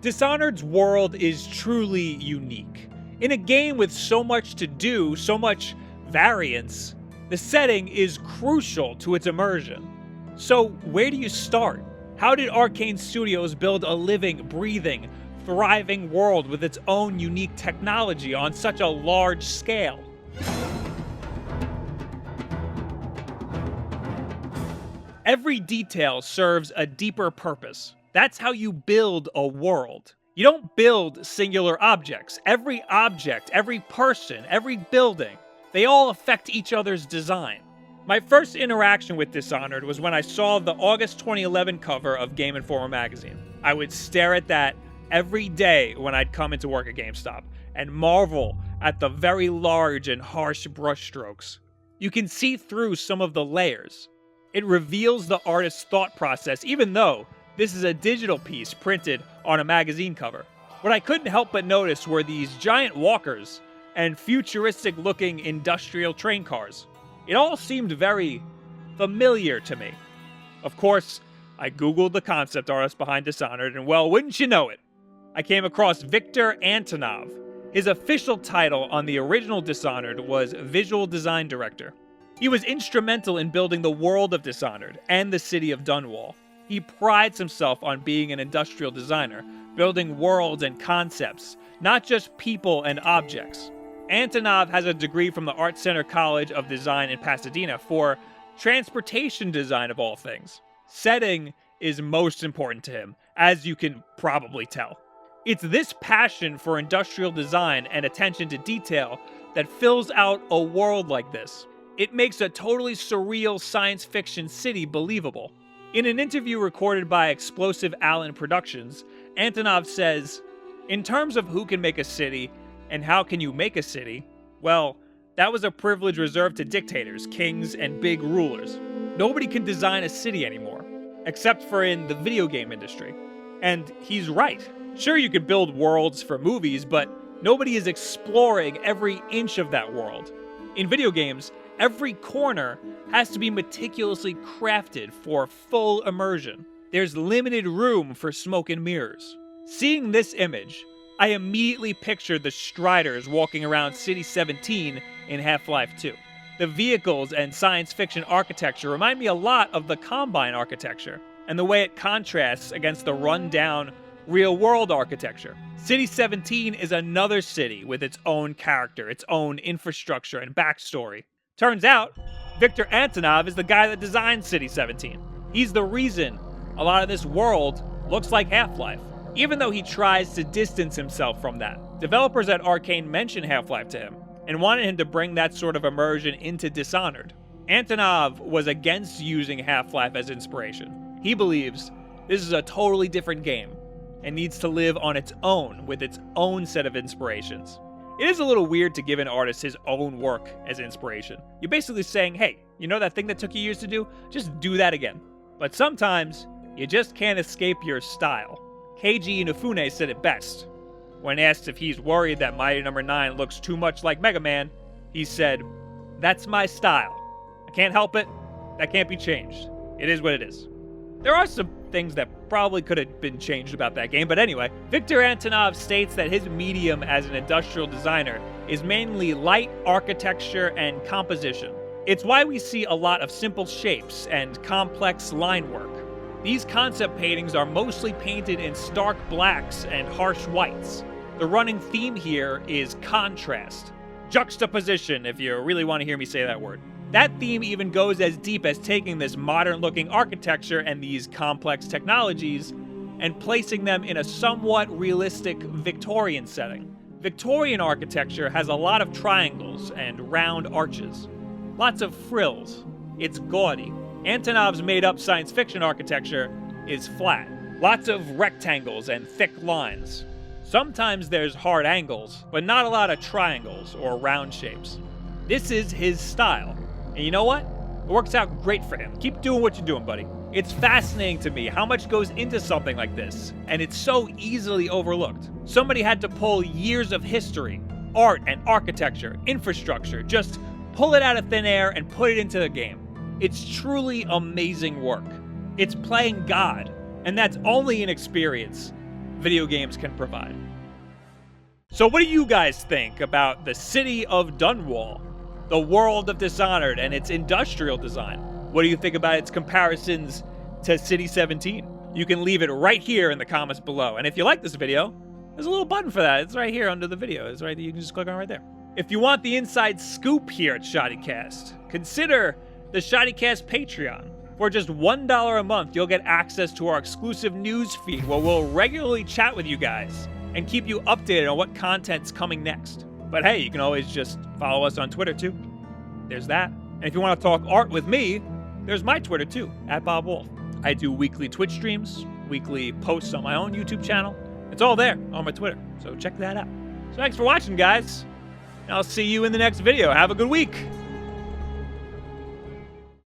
Dishonored's world is truly unique. In a game with so much to do, so much variance, the setting is crucial to its immersion. So where do you start? How did Arcane Studios build a living, breathing, thriving world with its own unique technology on such a large scale? Every detail serves a deeper purpose. That's how you build a world. You don't build singular objects. Every object, every person, every building, they all affect each other's design. My first interaction with Dishonored was when I saw the August 2011 cover of Game Informer magazine. I would stare at that every day when I'd come into work at GameStop and marvel at the very large and harsh brushstrokes. You can see through some of the layers. It reveals the artist's thought process, even though this is a digital piece printed on a magazine cover. What I couldn't help but notice were these giant walkers and futuristic-looking industrial train cars. It all seemed very familiar to me. Of course, I googled the concept artist behind Dishonored, and well, wouldn't you know it, I came across Viktor Antonov. His official title on the original Dishonored was Visual Design Director. He was instrumental in building the world of Dishonored and the city of Dunwall. He prides himself on being an industrial designer, building worlds and concepts, not just people and objects. Antonov has a degree from the Art Center College of Design in Pasadena for transportation design of all things. Setting is most important to him, as you can probably tell. It's this passion for industrial design and attention to detail that fills out a world like this. It makes a totally surreal science fiction city believable. In an interview recorded by Explosive Allen Productions, Antonov says, "In terms of who can make a city, and how can you make a city, well, that was a privilege reserved to dictators, kings, and big rulers. Nobody can design a city anymore, except for in the video game industry." And he's right. Sure, you can build worlds for movies, but nobody is exploring every inch of that world. In video games, every corner has to be meticulously crafted for full immersion. There's limited room for smoke and mirrors. Seeing this image, I immediately pictured the Striders walking around City 17 in Half-Life 2. The vehicles and science fiction architecture remind me a lot of the Combine architecture, and the way it contrasts against the run-down, real-world architecture. City 17 is another city with its own character, its own infrastructure and backstory. Turns out, Viktor Antonov is the guy that designed City 17. He's the reason a lot of this world looks like Half-Life, even though he tries to distance himself from that. Developers at Arcane mentioned Half-Life to him and wanted him to bring that sort of immersion into Dishonored. Antonov was against using Half-Life as inspiration. He believes this is a totally different game and needs to live on its own with its own set of inspirations. It is a little weird to give an artist his own work as inspiration. You're basically saying, hey, you know that thing that took you years to do? Just do that again. But sometimes, you just can't escape your style. Keiji Inafune said it best. When asked if he's worried that Mighty No. 9 looks too much like Mega Man, he said, "That's my style. I can't help it. That can't be changed. It is what it is." There are some things that probably could have been changed about that game, but anyway, Viktor Antonov states that his medium as an industrial designer is mainly light, architecture, and composition. It's why we see a lot of simple shapes and complex line work. These concept paintings are mostly painted in stark blacks and harsh whites. The running theme here is contrast. Juxtaposition, if you really want to hear me say that word. That theme even goes as deep as taking this modern-looking architecture and these complex technologies and placing them in a somewhat realistic Victorian setting. Victorian architecture has a lot of triangles and round arches. Lots of frills. It's gaudy. Antonov's made-up science fiction architecture is flat. Lots of rectangles and thick lines. Sometimes there's hard angles, but not a lot of triangles or round shapes. This is his style. And you know what? It works out great for him. Keep doing what you're doing, buddy. It's fascinating to me how much goes into something like this, and it's so easily overlooked. Somebody had to pull years of history, art and architecture, infrastructure, just pull it out of thin air and put it into the game. It's truly amazing work. It's playing God, and that's only an experience video games can provide. So what do you guys think about the city of Dunwall, the world of Dishonored, and its industrial design? What do you think about its comparisons to City 17? You can leave it right here in the comments below. And if you like this video, there's a little button for that. It's right here under the video. It's right there. You can just click on right there. If you want the inside scoop here at ShoddyCast, consider the ShoddyCast Patreon. For just $1 a month, you'll get access to our exclusive news feed where we'll regularly chat with you guys and keep you updated on what content's coming next. But hey, you can always just follow us on Twitter too. There's that. And if you want to talk art with me, there's my Twitter too, @Wulff. I do weekly Twitch streams, weekly posts on my own YouTube channel. It's all there on my Twitter, so check that out. So thanks for watching, guys. And I'll see you in the next video. Have a good week.